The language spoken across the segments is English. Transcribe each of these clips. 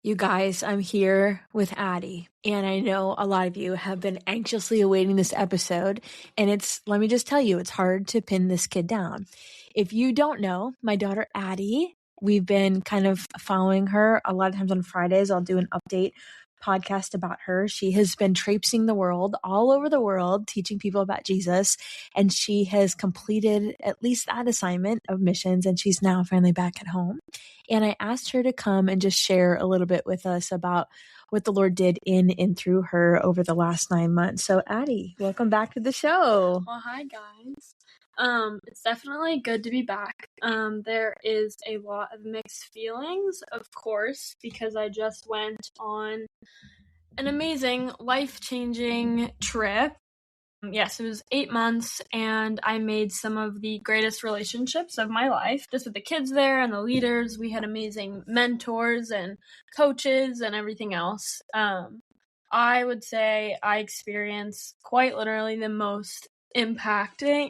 You guys, I'm here with Addy, and I know a lot of you have been anxiously awaiting this episode, and let me just tell you, it's hard to pin this kid down. If you don't know, my daughter Addy, we've been kind of following her. A lot of times on Fridays, I'll do an update podcast about her. She has been traipsing the world, all over the world, teaching people about Jesus, and she has completed at least that assignment of missions, and she's now finally back at home. And I asked her to come and just share a little bit with us about what the Lord did in and through her over the last 9 months. So, Addy, welcome back to the show. Well, hi, guys. It's definitely good to be back. There is a lot of mixed feelings, of course, because I just went on an amazing, life-changing trip. Yes, it was 8 months, and I made some of the greatest relationships of my life, just with the kids there and the leaders. We had amazing mentors and coaches and everything else. I would say I experienced quite literally the most impactful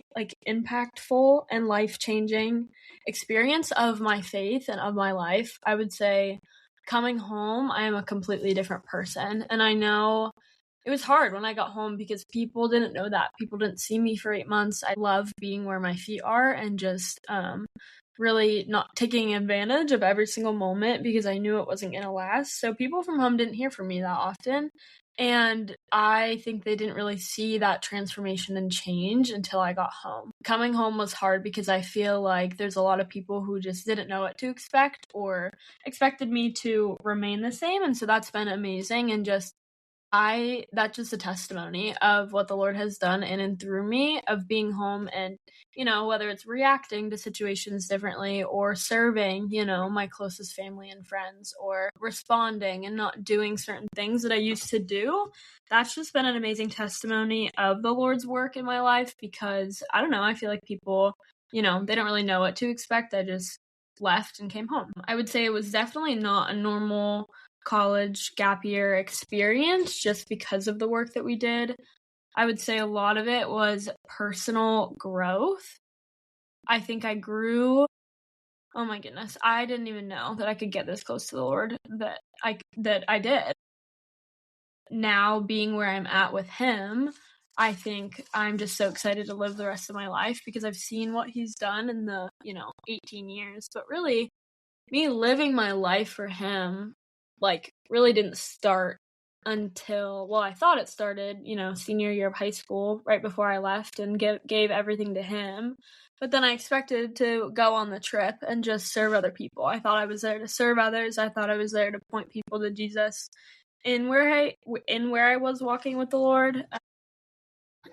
and life-changing experience of my faith and of my life. I would say coming home, I am a completely different person, and I know it was hard when I got home because people didn't know that. People didn't see me for 8 months. I love being where my feet are and just really not taking advantage of every single moment because I knew it wasn't going to last. So people from home didn't hear from me that often. And I think they didn't really see that transformation and change until I got home. Coming home was hard because I feel like there's a lot of people who just didn't know what to expect or expected me to remain the same. And so that's been amazing. And that's just a testimony of what the Lord has done in and through me, of being home and, whether it's reacting to situations differently or serving, my closest family and friends, or responding and not doing certain things that I used to do. That's just been an amazing testimony of the Lord's work in my life because, I don't know, I feel like people, they don't really know what to expect. I just left and came home. I would say it was definitely not a normal college gap year experience just because of the work that we did. I would say a lot of it was personal growth. I think I grew. Oh my goodness, I didn't even know that I could get this close to the Lord that I did. Now being where I'm at with him, I think I'm just so excited to live the rest of my life because I've seen what he's done in the, 18 years. But really, me living my life for him really didn't start until, well, I thought it started, senior year of high school, right before I left and gave everything to him. But then I expected to go on the trip and just serve other people. I thought I was there to serve others. I thought I was there to point people to Jesus in where I was walking with the Lord.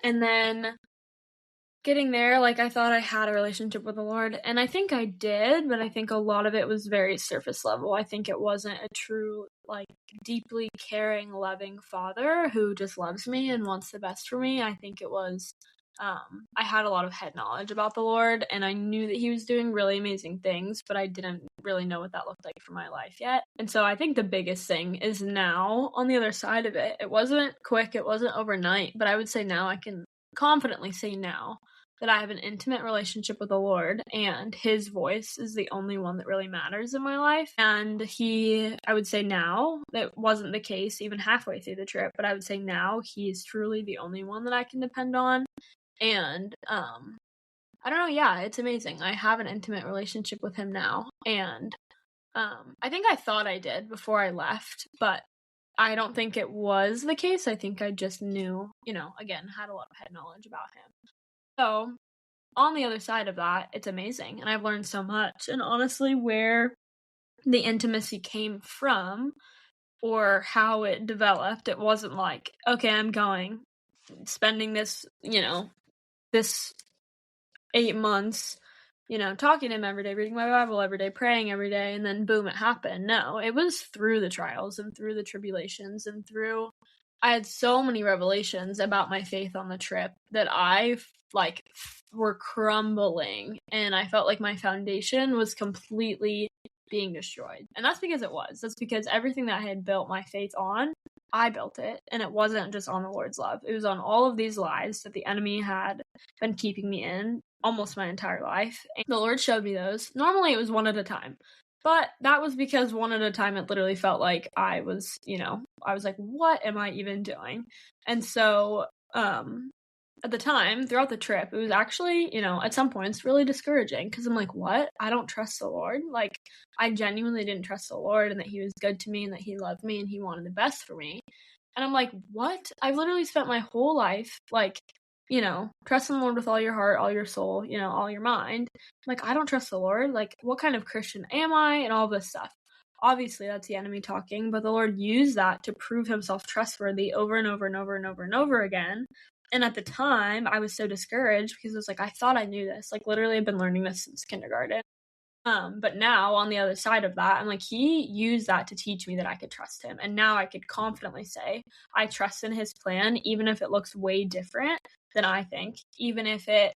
And then getting there, I thought I had a relationship with the Lord, and I think I did, but I think a lot of it was very surface level. I think it wasn't a true, deeply caring, loving father who just loves me and wants the best for me. I think it was, I had a lot of head knowledge about the Lord, and I knew that he was doing really amazing things, but I didn't really know what that looked like for my life yet. And so I think the biggest thing is now, on the other side of it, it wasn't quick, it wasn't overnight, but I would say now I can confidently say now that I have an intimate relationship with the Lord, and his voice is the only one that really matters in my life. And I would say now, that wasn't the case even halfway through the trip, but I would say now he is truly the only one that I can depend on. And I don't know, yeah, it's amazing. I have an intimate relationship with him now, and I think I thought I did before I left, but I don't think it was the case. I think I just knew, again, had a lot of head knowledge about him. So, on the other side of that, it's amazing, and I've learned so much. And honestly, where the intimacy came from or how it developed, it wasn't like, okay, I'm spending this, this 8 months, talking to him every day, reading my Bible every day, praying every day, and then boom, it happened. No, it was through the trials and through the tribulations and I had so many revelations about my faith on the trip that were crumbling, and I felt like my foundation was completely being destroyed. And that's because it was. That's because everything that I had built my faith on, I built it, and it wasn't just on the Lord's love. It was on all of these lies that the enemy had been keeping me in almost my entire life. And the Lord showed me those. Normally it was one at a time. But that was because one at a time it literally felt like I was, I was like, what am I even doing? And so, at the time, throughout the trip, it was actually, at some points really discouraging because I'm like, what? I don't trust the Lord. Like, I genuinely didn't trust the Lord and that He was good to me and that He loved me and He wanted the best for me. And I'm like, what? I've literally spent my whole life, like, trust in the Lord with all your heart, all your soul, all your mind. Like, I don't trust the Lord. Like, what kind of Christian am I? And all this stuff. Obviously, that's the enemy talking, but the Lord used that to prove Himself trustworthy over and over and over and over and over again. And at the time, I was so discouraged because it was like, I thought I knew this. Like, literally, I've been learning this since kindergarten. But now on the other side of that, I'm like, He used that to teach me that I could trust Him. And now I could confidently say, I trust in His plan, even if it looks way different than I think, even if it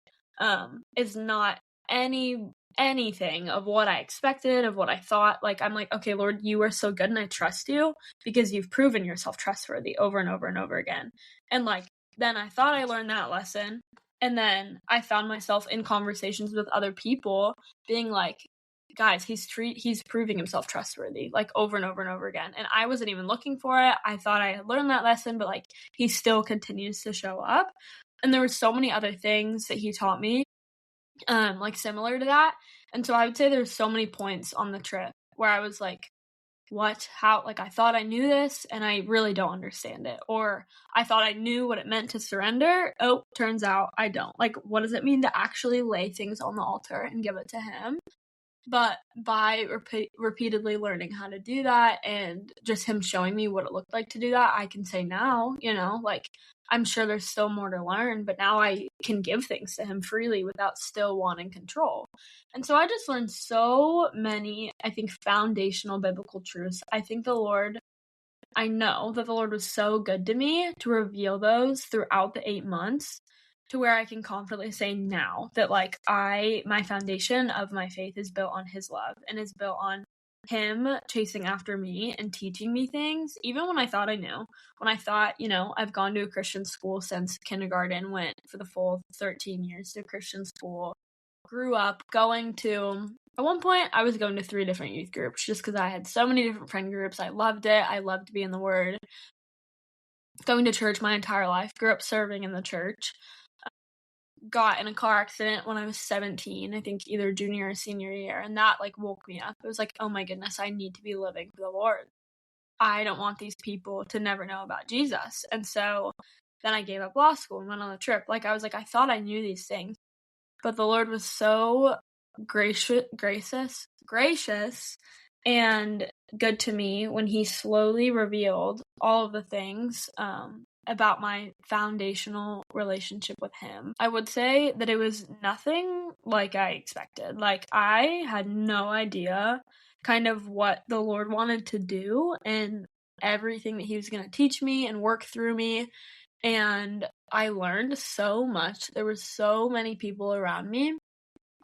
is not anything of what I expected, of what I thought. Like, I'm like, okay, Lord, you are so good and I trust you because you've proven yourself trustworthy over and over and over again. And like, then I thought I learned that lesson. And then I found myself in conversations with other people being like, guys, he's proving himself trustworthy, like, over and over and over again. And I wasn't even looking for it. I thought I had learned that lesson, but like, he still continues to show up. And there were so many other things that he taught me, like, similar to that. And so I would say there's so many points on the trip where I was like, what? How? Like, I thought I knew this and I really don't understand it. Or I thought I knew what it meant to surrender. Oh, turns out I don't. Like, what does it mean to actually lay things on the altar and give it to Him? But by repeatedly learning how to do that and just Him showing me what it looked like to do that, I can say now, like, I'm sure there's still more to learn, but now I can give things to Him freely without still wanting control. And so I just learned so many, I think, foundational biblical truths. I know that the Lord was so good to me to reveal those throughout the 8 months, to where I can confidently say now that, like, my foundation of my faith is built on His love and is built on Him chasing after me and teaching me things, even when I thought I knew. When I thought, I've gone to a Christian school since kindergarten, went for the full 13 years to Christian school, grew up going to, at one point, I was going to 3 different youth groups just because I had so many different friend groups. I loved it. I loved to be in the Word. Going to church my entire life. Grew up serving in the church. Got in a car accident when I was 17, I think either junior or senior year, and that, like, woke me up. It was like, oh my goodness, I need to be living for the Lord. I don't want these people to never know about Jesus. And so then I gave up law school and went on a trip. Like, I was like, I thought I knew these things, but the Lord was so gracious, and good to me when He slowly revealed all of the things about my foundational relationship with Him. I would say that it was nothing like I expected. Like, I had no idea kind of what the Lord wanted to do and everything that He was going to teach me and work through me. And I learned so much. There were so many people around me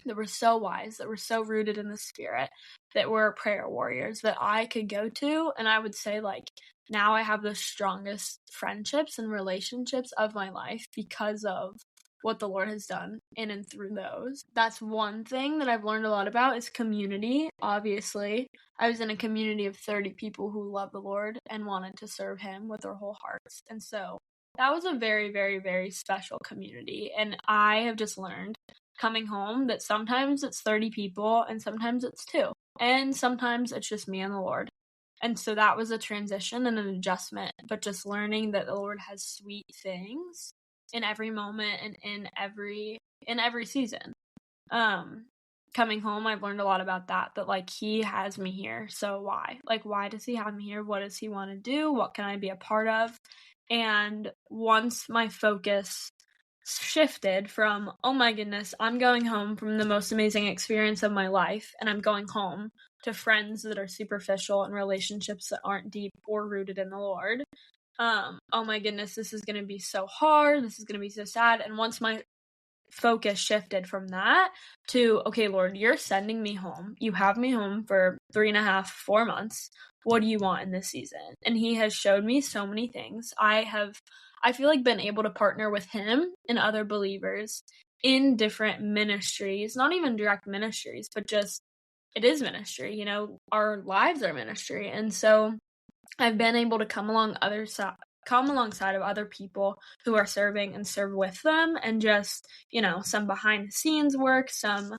that were so wise, that were so rooted in the Spirit, that were prayer warriors that I could go to. And I would say, like, now I have the strongest friendships and relationships of my life because of what the Lord has done in and through those. That's one thing that I've learned a lot about is community. Obviously, I was in a community of 30 people who love the Lord and wanted to serve Him with their whole hearts. And so that was a very, very, very special community. And I have just learned coming home that sometimes it's 30 people and sometimes it's 2, and sometimes it's just me and the Lord. And so that was a transition and an adjustment, but just learning that the Lord has sweet things in every moment and in every season. Coming home, I've learned a lot about that, like, He has me here. So why? Like, why does He have me here? What does He want to do? What can I be a part of? And once my focus shifted from, oh my goodness, I'm going home from the most amazing experience of my life, and I'm going home to friends that are superficial and relationships that aren't deep or rooted in the Lord. Oh my goodness, this is going to be so hard. This is going to be so sad. And once my focus shifted from that to, okay, Lord, you're sending me home. You have me home for 3.5, 4 months. What do you want in this season? And He has showed me so many things. I feel like been able to partner with Him and other believers in different ministries, not even direct ministries, but just it is ministry, our lives are ministry. And so I've been able to come alongside of other people who are serving and serve with them, and just, some behind the scenes work, some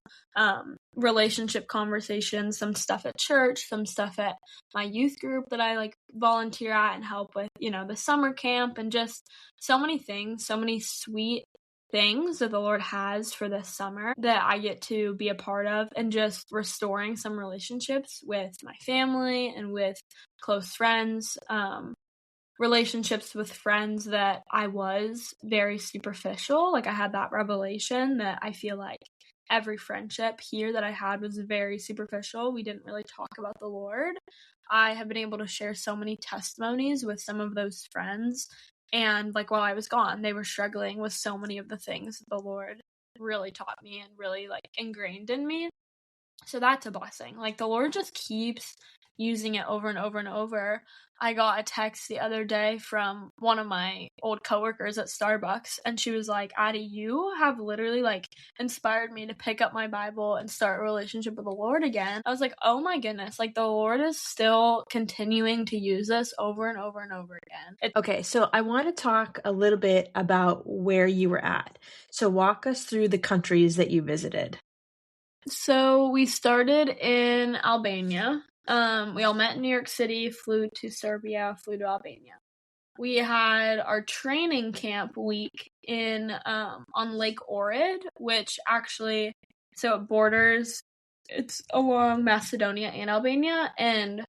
relationship conversations, some stuff at church, some stuff at my youth group that I volunteer at and help with, the summer camp, and just so many things, so many sweet things that the Lord has for this summer that I get to be a part of, and just restoring some relationships with my family and with close friends, relationships with friends that I was very superficial. I had that revelation that I feel like every friendship here that I had was very superficial. We didn't really talk about the Lord. I have been able to share so many testimonies with some of those friends. And while I was gone, they were struggling with so many of the things that the Lord really taught me and really ingrained in me. So that's a blessing. The Lord just keeps using it over and over and over. I got a text the other day from one of my old coworkers at Starbucks, and she was like, Addy, you have literally inspired me to pick up my Bible and start a relationship with the Lord again. I was like, oh my goodness, the Lord is still continuing to use us over and over and over again. Okay, so I want to talk a little bit about where you were at. So walk us through the countries that you visited. So we started in Albania. We all met in New York City, flew to Serbia, flew to Albania. We had our training camp week in on Lake Ohrid, which actually, so it borders, it's along Macedonia and Albania, and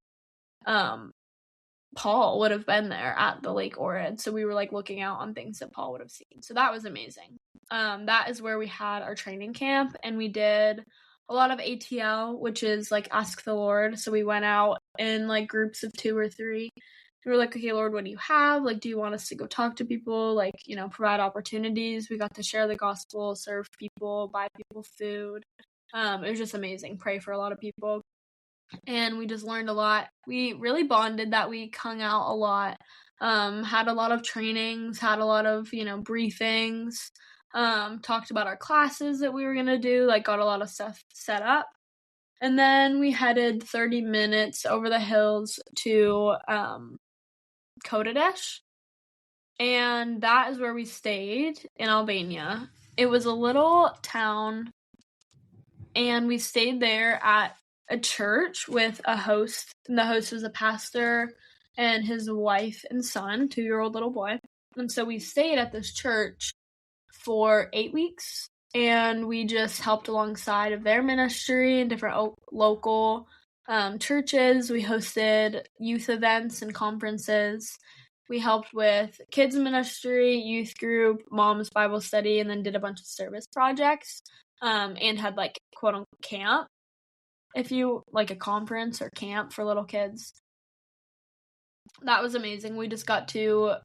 Paul would have been there at the Lake Ohrid, so we were looking out on things that Paul would have seen. So that was amazing. That is where we had our training camp, and we did a lot of ATL, which is Ask the Lord. So we went out in groups of 2 or 3. We were like, okay, Lord, what do you have? Do you want us to go talk to people? Provide opportunities. We got to share the gospel, serve people, buy people food. It was just amazing. Pray for a lot of people. And we just learned a lot. We really bonded that week, hung out a lot, had a lot of trainings, had a lot of, briefings, talked about our classes that we were going to do, got a lot of stuff set up. And then we headed 30 minutes over the hills to Kodadesh. And that is where we stayed in Albania. It was a little town, and we stayed there at a church with a host. And the host was a pastor and his wife and son, 2-year-old little boy. And so we stayed at this church for 8 weeks, and we just helped alongside of their ministry and different local churches. We hosted youth events and conferences. We helped with kids ministry, youth group, mom's Bible study, and then did a bunch of service projects, and had quote unquote camp, if you a conference or camp for little kids. That was amazing. We just got to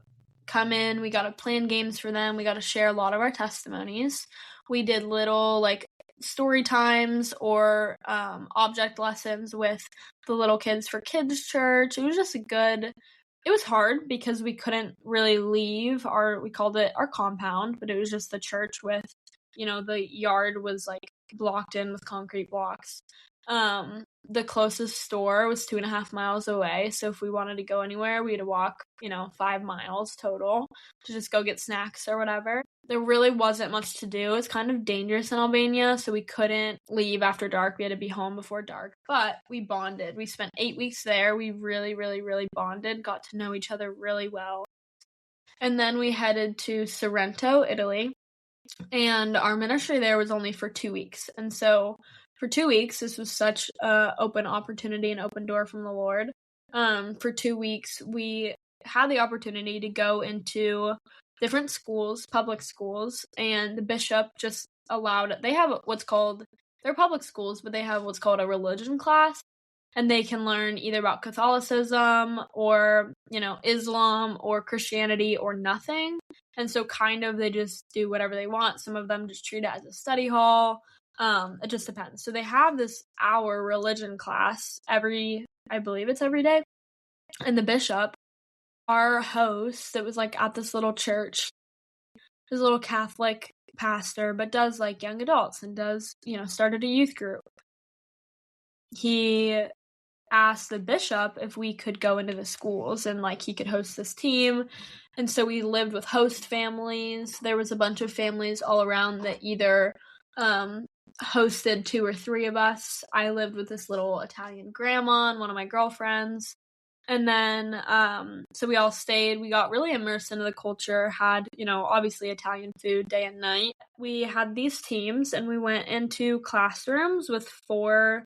come in, we got to plan games for them, we got to share a lot of our testimonies. We did little story times or object lessons with the little kids for kids church. It was just it was hard because we couldn't really leave we called it our compound, but it was just the church with, the yard was blocked in with concrete blocks. The closest store was 2.5 miles away, so if we wanted to go anywhere, we had to walk, 5 miles total to just go get snacks or whatever. There really wasn't much to do. It's kind of dangerous in Albania, so we couldn't leave after dark. We had to be home before dark, but we bonded. We spent 8 weeks there. We really, really, really bonded, got to know each other really well. And then we headed to Sorrento, Italy, and our ministry there was only for 2 weeks. And so for 2 weeks, this was such an open opportunity and open door from the Lord. For 2 weeks, we had the opportunity to go into different schools, public schools, and the bishop just allowed it. They have they're public schools, but they have what's called a religion class, and they can learn either about Catholicism or, Islam or Christianity or nothing. And so kind of they just do whatever they want. Some of them just treat it as a study hall. It just depends. So they have this hour religion class I believe it's every day. And the bishop, our host that was at this little church, his little Catholic pastor, but does young adults and does, started a youth group. he asked the bishop if we could go into the schools and like he could host this team. And so we lived with host families. There was a bunch of families all around that either hosted 2 or 3 of us. I lived with this little Italian grandma and one of my girlfriends. And then so we all stayed. We got really immersed into the culture, had, obviously Italian food day and night. We had these teams and we went into classrooms with 4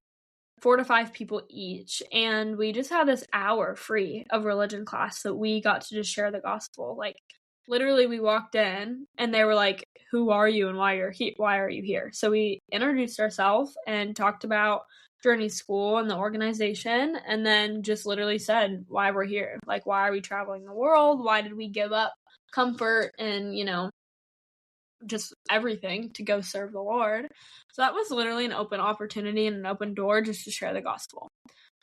to 5 people each, and we just had this hour free of religion class that we got to just share the gospel. Like literally we walked in and they were like, who are you and why are you here? So we introduced ourselves and talked about Journey School and the organization, and then just literally said why we're here. Like, why are we traveling the world? Why did we give up comfort and just everything to go serve the Lord? So that was literally an open opportunity and an open door just to share the gospel.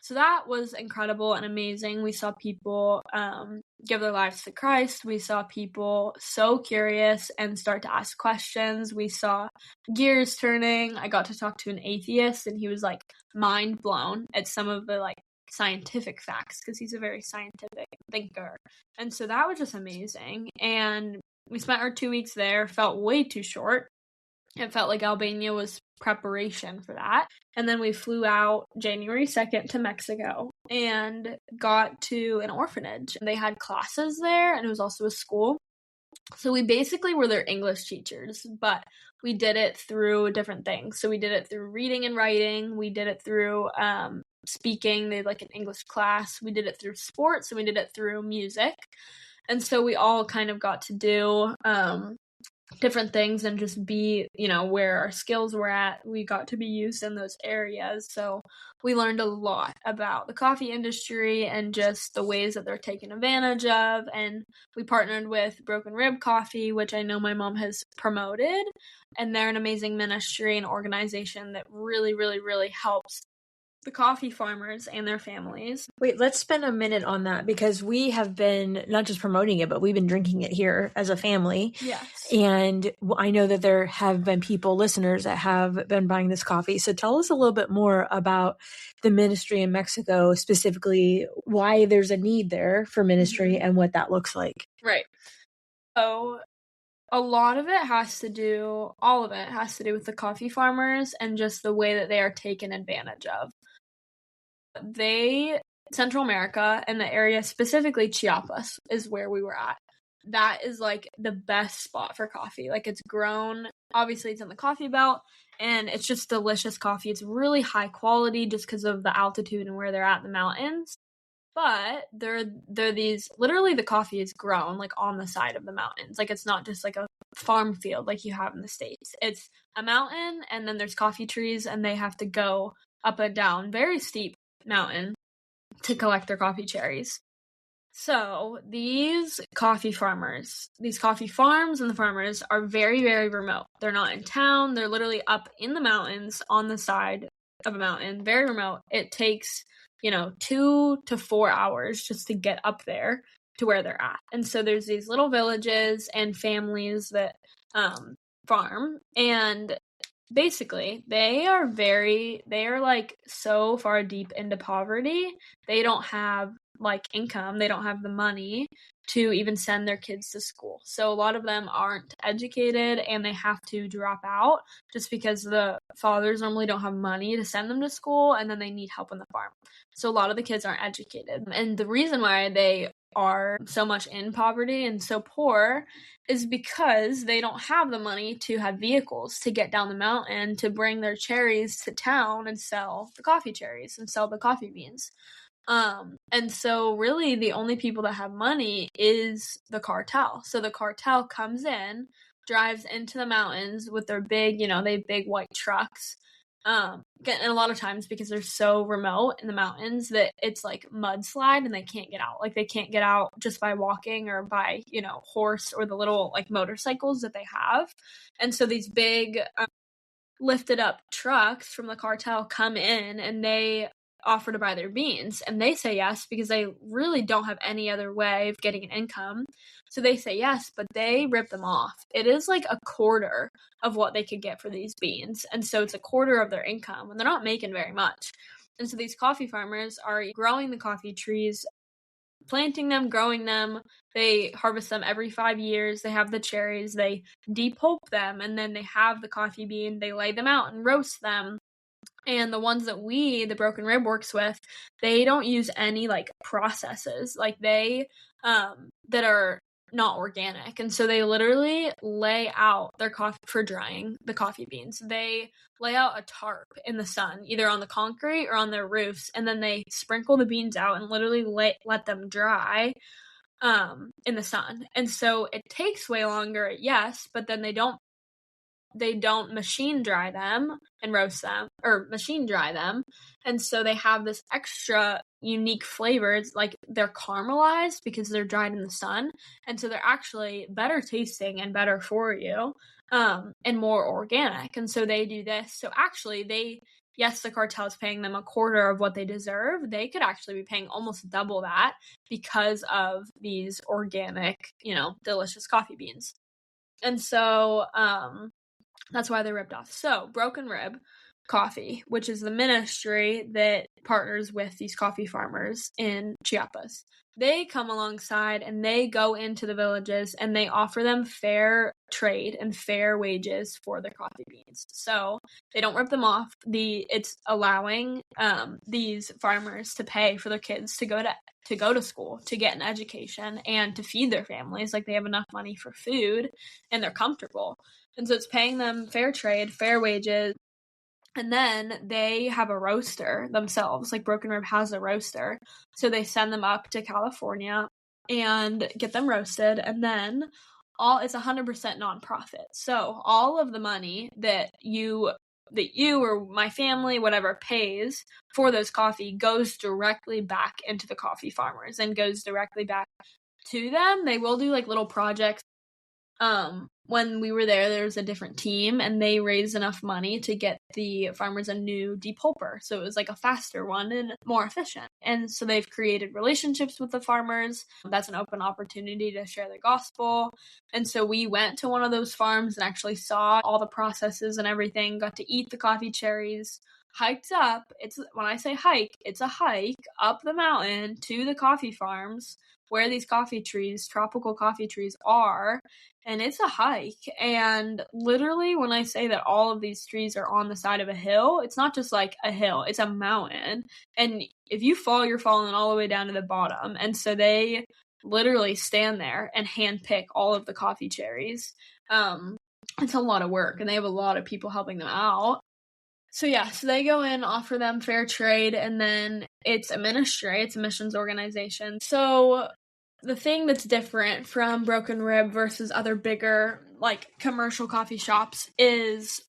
So that was incredible and amazing. We saw people give their lives to Christ. We saw people so curious and start to ask questions. We saw gears turning. I got to talk to an atheist and he was like mind blown at some of the like scientific facts because he's a very scientific thinker. And so that was just amazing. And we spent our 2 weeks there, felt way too short. It felt like Albania was preparation for that. And then we flew out January 2nd to Mexico and got to an orphanage. They had classes there and it was also a school. So we basically were their English teachers, but we did it through different things. So we did it through reading and writing. We did it through speaking. They had like an English class. We did it through sports and we did it through music. And so we all kind of got to do different things and just be, where our skills were at. We got to be used in those areas. So we learned a lot about the coffee industry and just the ways that they're taken advantage of. And we partnered with Broken Rib Coffee, which I know my mom has promoted. And they're an amazing ministry and organization that really, really, really helps the coffee farmers and their families. Wait, let's spend a minute on that because we have been not just promoting it, but we've been drinking it here as a family. Yes. And I know that there have been listeners that have been buying this coffee. So tell us a little bit more about the ministry in Mexico, specifically why there's a need there for ministry and what that looks like. Right. So all of it has to do with the coffee farmers and just the way that they are taken advantage of. Central America and the area, specifically Chiapas, is where we were at. That is like the best spot for coffee. Like it's grown, obviously it's in the coffee belt, and it's just delicious coffee. It's really high quality just because of the altitude and where they're at in the mountains. But they're these, literally the coffee is grown like on the side of the mountains. Like it's not just like a farm field like you have in the States. It's a mountain and then there's coffee trees and they have to go up and down very steep mountain to collect their coffee cherries. So these coffee farms and the farmers are very, very remote. They're not in town. They're literally up in the mountains on the side of a mountain, very remote. It takes 2 to 4 hours just to get up there to where they're at. And so there's these little villages and families that farm, and basically they are like so far deep into poverty. They don't have like income. They don't have the money to even send their kids to school. So a lot of them aren't educated and they have to drop out just because the fathers normally don't have money to send them to school, and then they need help on the farm. So a lot of the kids aren't educated. And the reason why they are so much in poverty and so poor is because they don't have the money to have vehicles to get down the mountain to bring their cherries to town and sell the coffee cherries and sell the coffee beans. And so really the only people that have money is the cartel. So the cartel comes in, drives into the mountains with their big, they have big white trucks. And a lot of times because they're so remote in the mountains that it's like mudslide and they can't get out. Like they can't get out just by walking or by, horse or the little like motorcycles that they have. And so these big lifted up trucks from the cartel come in and they offer to buy their beans, and they say yes because they really don't have any other way of getting an income. So they say yes, but they rip them off. It is like a quarter of what they could get for these beans, and so it's a quarter of their income, and they're not making very much. And so these coffee farmers are growing the coffee trees, planting them, growing them. They harvest them every 5 years. They have the cherries, they depulp them, and then they have the coffee bean. They lay them out and roast them. And the ones that the Broken Rib works with, they don't use any like processes like they that are not organic. And so they literally lay out their coffee for drying the coffee beans. They lay out a tarp in the sun, either on the concrete or on their roofs, and then they sprinkle the beans out and literally let them dry in the sun. And so it takes way longer, yes, but then they don't machine dry them and roast them, or machine dry them. And so they have this extra unique flavor. It's like they're caramelized because they're dried in the sun. And so they're actually better tasting and better for you, and more organic. And so they do this. So actually yes, the cartel is paying them a quarter of what they deserve. They could actually be paying almost double that because of these organic, delicious coffee beans. And so, that's why they're ripped off. So, Broken Rib Coffee, which is the ministry that partners with these coffee farmers in Chiapas, they come alongside and they go into the villages and they offer them fair trade and fair wages for their coffee beans. So they don't rip them off. It's allowing these farmers to pay for their kids to go to school, to get an education, and to feed their families. Like, they have enough money for food and they're comfortable. And so it's paying them fair trade, fair wages. And then they have a roaster themselves. Like, Broken Rib has a roaster. So they send them up to California and get them roasted. And then it's 100% nonprofit. So all of the money that you or my family, whatever, pays for those coffee goes directly back into the coffee farmers and goes directly back to them. They will do like little projects. When we were there was a different team and they raised enough money to get the farmers a new depulper. So it was like a faster one and more efficient. And so they've created relationships with the farmers. That's an open opportunity to share the gospel. And so we went to one of those farms and actually saw all the processes and everything, got to eat the coffee cherries, hiked up. When I say hike, it's a hike up the mountain to the coffee farms where these tropical coffee trees are. And it's a hike. And literally, when I say that all of these trees are on the side of a hill, it's not just like a hill, it's a mountain. And if you fall, you're falling all the way down to the bottom. And so they literally stand there and handpick all of the coffee cherries. It's a lot of work, and they have a lot of people helping them out. So they go in, offer them fair trade, and then it's a ministry, it's a missions organization. So the thing that's different from Broken Rib versus other bigger, like, commercial coffee shops is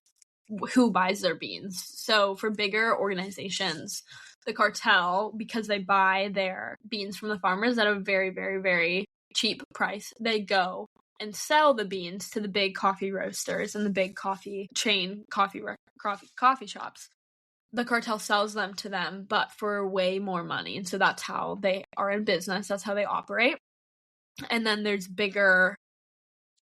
who buys their beans. So for bigger organizations, the cartel, because they buy their beans from the farmers at a very, very, very cheap price, they go and sell the beans to the big coffee roasters and the big coffee chain coffee shops. The cartel sells them to them, but for way more money. And so that's how they are in business. That's how they operate. And then there's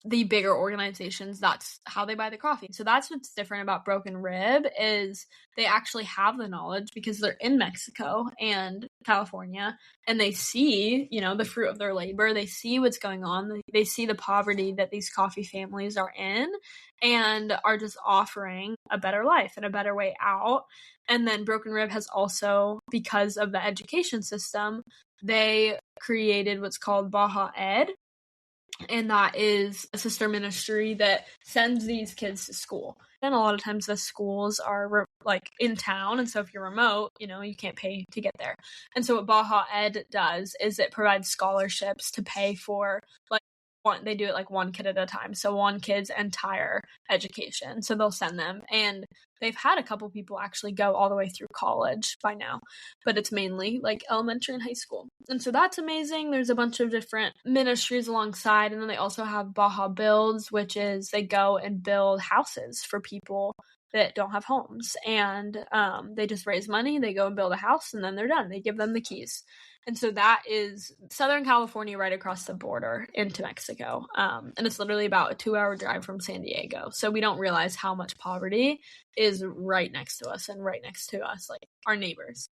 the bigger organizations, that's how they buy the coffee. So that's what's different about Broken Rib, is they actually have the knowledge because they're in Mexico and California, and they see, the fruit of their labor. They see what's going on. They see the poverty that these coffee families are in and are just offering a better life and a better way out. And then Broken Rib has also, because of the education system, they created what's called Baja Ed, and that is a sister ministry that sends these kids to school. And a lot of times the schools are like in town, and so if you're remote, you can't pay to get there. And so what Baja Ed does is it provides scholarships to pay for, like, they do it like one kid at a time, so one kid's entire education. So they'll send them, and they've had a couple people actually go all the way through college by now, but it's mainly like elementary and high school. And so that's amazing. There's a bunch of different ministries alongside, and then they also have Baja Builds, which is they go and build houses for people that don't have homes, and they just raise money, they go and build a house, and then they're done. They give them the keys. And so that is Southern California, right across the border into Mexico. And it's literally about a 2-hour drive from San Diego. So we don't realize how much poverty is right next to us, like our neighbors.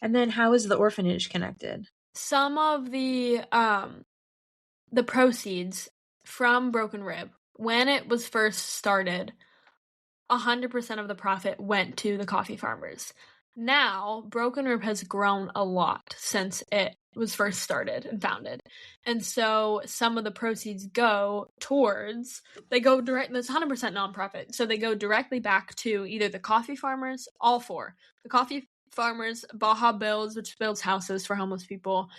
And then how is the orphanage connected? Some of the proceeds from Broken Rib, when it was first started, 100% of the profit went to the coffee farmers. Now, Broken Rib has grown a lot since it was first started and founded. And so some of the proceeds go towards, they go direct, that's 100% nonprofit. So they go directly back to either the coffee farmers, all four. The coffee farmers, Baja Builds, which builds houses for homeless people,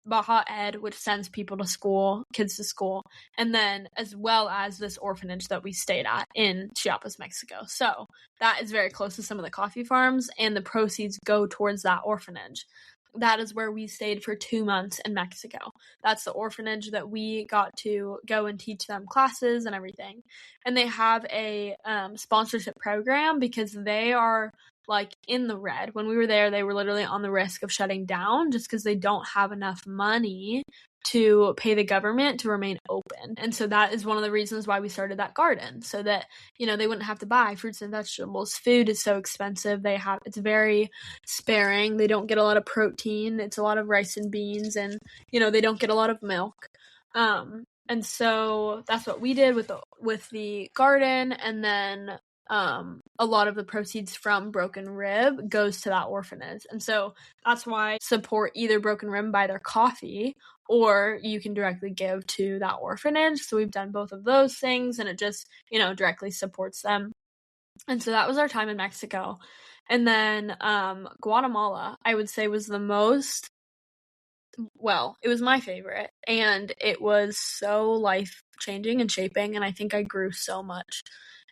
Baja Ed, which sends people to school, kids to school, and then as well as this orphanage that we stayed at in Chiapas, Mexico. So that is very close to some of the coffee farms, and the proceeds go towards that orphanage. That is where we stayed for 2 months in Mexico. That's the orphanage that we got to go and teach them classes and everything. And they have a sponsorship program because they are like in the red. When we were there, they were literally on the risk of shutting down just because they don't have enough money to pay the government to remain open. And so that is one of the reasons why we started that garden, so that, they wouldn't have to buy fruits and vegetables. Food is so expensive. It's very sparing. They don't get a lot of protein. It's a lot of rice and beans, and, they don't get a lot of milk. And so that's what we did with the garden. And then a lot of the proceeds from Broken Rib goes to that orphanage. And so that's why I support either Broken Rib by their coffee, or you can directly give to that orphanage. So we've done both of those things, and it just, directly supports them. And so that was our time in Mexico. And then Guatemala, I would say, was it was my favorite, and it was so life-changing and shaping, and I think I grew so much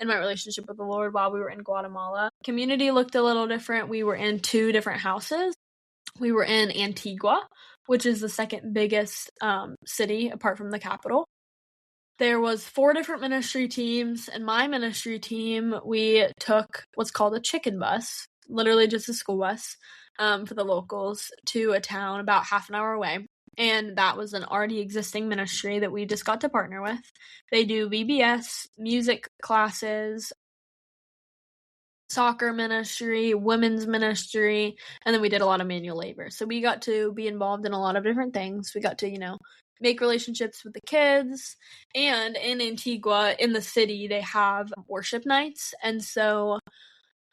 in my relationship with the Lord while we were in Guatemala. Community looked a little different. We were in 2 different houses. We were in Antigua, which is the second biggest city apart from the capital. There was 4 different ministry teams, and my ministry team, we took what's called a chicken bus, literally just a school bus, for the locals to a town about half an hour away. And that was an already existing ministry that we just got to partner with. They do VBS, music classes, soccer ministry, women's ministry, and then we did a lot of manual labor. So we got to be involved in a lot of different things. We got to, make relationships with the kids. And in Antigua, in the city, they have worship nights. And so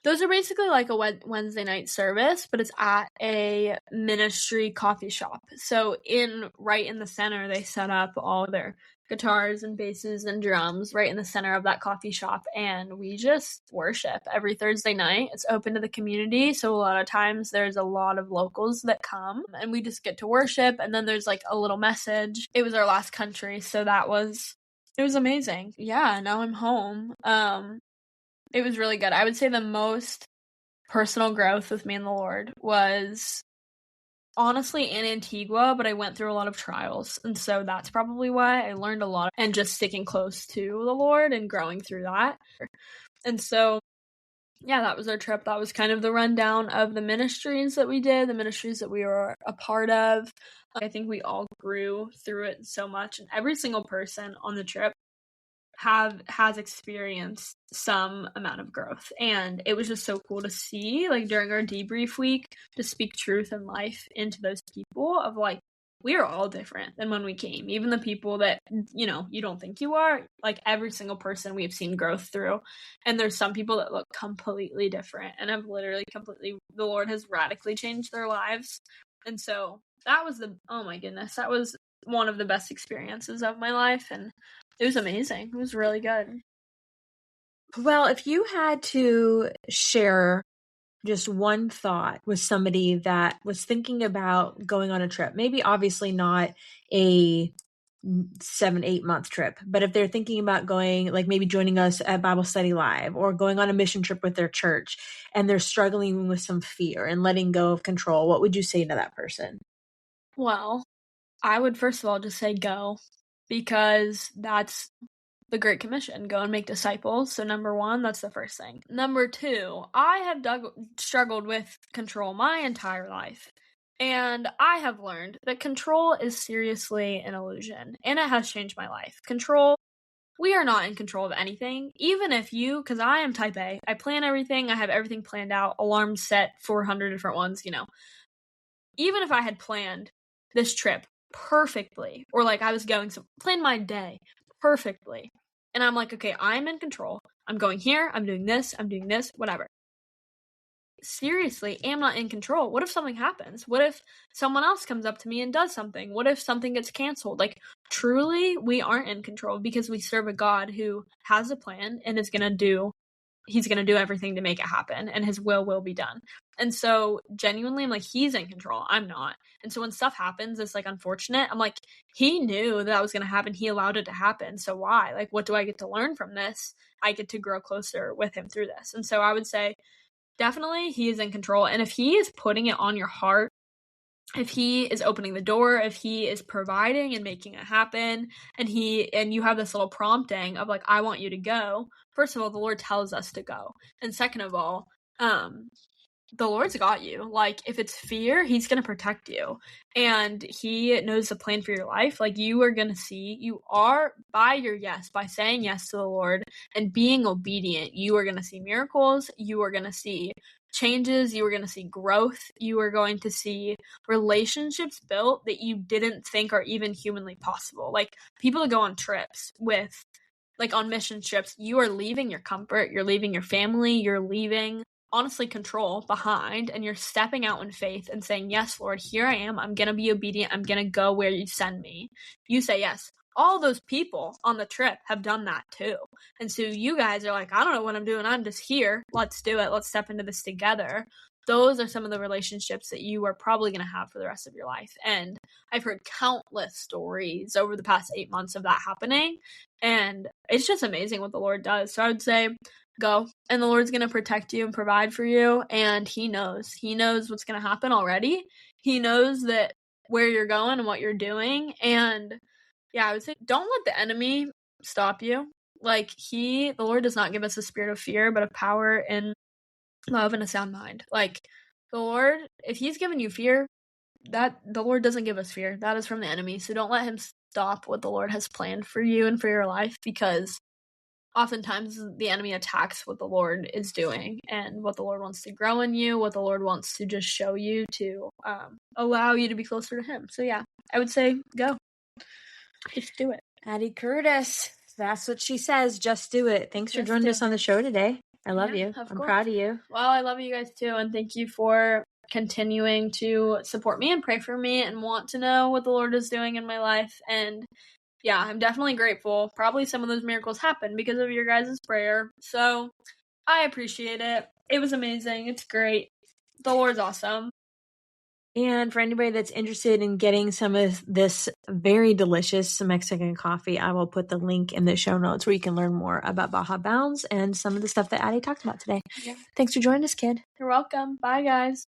those are basically like a Wednesday night service, but it's at a ministry coffee shop. So right in the center, they set up all their guitars and basses and drums right in the center of that coffee shop, and we just worship every Thursday night. It's open to the community, so a lot of times there's a lot of locals that come, and we just get to worship, and then there's like a little message. It was our last country, so it was amazing. Yeah, now I'm home. It was really good. I would say the most personal growth with me and the Lord was honestly in Antigua, but I went through a lot of trials. And so that's probably why I learned a lot, and just sticking close to the Lord and growing through that. And so, yeah, that was our trip. That was kind of the rundown of the ministries that we did, the ministries that we were a part of. I think we all grew through it so much, and every single person on the trip has experienced some amount of growth, and it was just so cool to see, like, during our debrief week, to speak truth and life into those people of like, we are all different than when we came. Even the people that you don't think you are, like, every single person we have seen growth through, and there's some people that look completely different and have literally the Lord has radically changed their lives. And so that was oh my goodness, that was one of the best experiences of my life, and it was amazing. It was really good. Well, if you had to share just one thought with somebody that was thinking about going on a trip, maybe obviously not a 7-8 month trip, but if they're thinking about going, like maybe joining us at Bible Study Live or going on a mission trip with their church, and they're struggling with some fear and letting go of control, what would you say to that person? Well, I would first of all just say go, because that's the Great Commission. Go and make disciples. So number 1, that's the first thing. Number 2, I have struggled with control my entire life. And I have learned that control is seriously an illusion, and it has changed my life. Control we are not in control of anything. Even if because I am type A, I plan everything, I have everything planned out, alarms set, 400 different ones, even if I had planned this trip perfectly, or like I was going to plan my day perfectly, and I'm like, okay, I'm in control. I'm going here, I'm doing this, whatever. Seriously, am not in control. What if something happens? What if someone else comes up to me and does something? What if something gets canceled? Like, truly, we aren't in control because we serve a God who has a plan and is going to do he's going to do everything to make it happen, and his will be done. And so genuinely, I'm like, he's in control, I'm not. And so when stuff happens, it's like unfortunate. I'm like, he knew that was going to happen, he allowed it to happen, so why? Like, what do I get to learn from this? I get to grow closer with him through this. And so I would say definitely he is in control. And if he is putting it on your heart, if he is opening the door, if he is providing and making it happen, and you have this little prompting of like, I want you to go, first of all, the Lord tells us to go. And second of all, the Lord's got you. Like, if it's fear, he's going to protect you. And he knows the plan for your life. Like, you are going to see, by saying yes to the Lord and being obedient, you are going to see miracles. You are going to see changes. You are going to see growth. You are going to see relationships built that you didn't think are even humanly possible. Like, people that go on trips on mission trips, you are leaving your comfort, you're leaving your family, you're leaving honestly control behind, and you're stepping out in faith and saying, yes, Lord, here I am. I'm going to be obedient. I'm going to go where you send me. You say yes. All those people on the trip have done that too. And so you guys are like, I don't know what I'm doing. I'm just here. Let's do it. Let's step into this together. Those are some of the relationships that you are probably going to have for the rest of your life. And I've heard countless stories over the past 8 months of that happening. And it's just amazing what the Lord does. So I would say, go, and the Lord's going to protect you and provide for you, and he knows what's going to happen already. He knows that where you're going and what you're doing. And yeah, I would say don't let the enemy stop you. Like, the Lord does not give us a spirit of fear, but of power and love and a sound mind. Like, the Lord, if he's given you fear, that the Lord doesn't give us fear. That is from the enemy. So don't let him stop what the Lord has planned for you and for your life, because oftentimes the enemy attacks what the Lord is doing and what the Lord wants to grow in you, what the Lord wants to just show you to allow you to be closer to him. So yeah, I would say go. Just do it. Addy Curtis, that's what she says. Just do it. Thanks for joining us on the show today. I love you. I'm proud of you. Well, I love you guys too, and thank you for continuing to support me and pray for me and want to know what the Lord is doing in my life. And yeah, I'm definitely grateful. Probably some of those miracles happened because of your guys' prayer. So I appreciate it. It was amazing. It's great. The Lord's awesome. And for anybody that's interested in getting some of this very delicious Mexican coffee, I will put the link in the show notes where you can learn more about Baja Bounds and some of the stuff that Addy talked about today. Yeah. Thanks for joining us, kid. You're welcome. Bye, guys.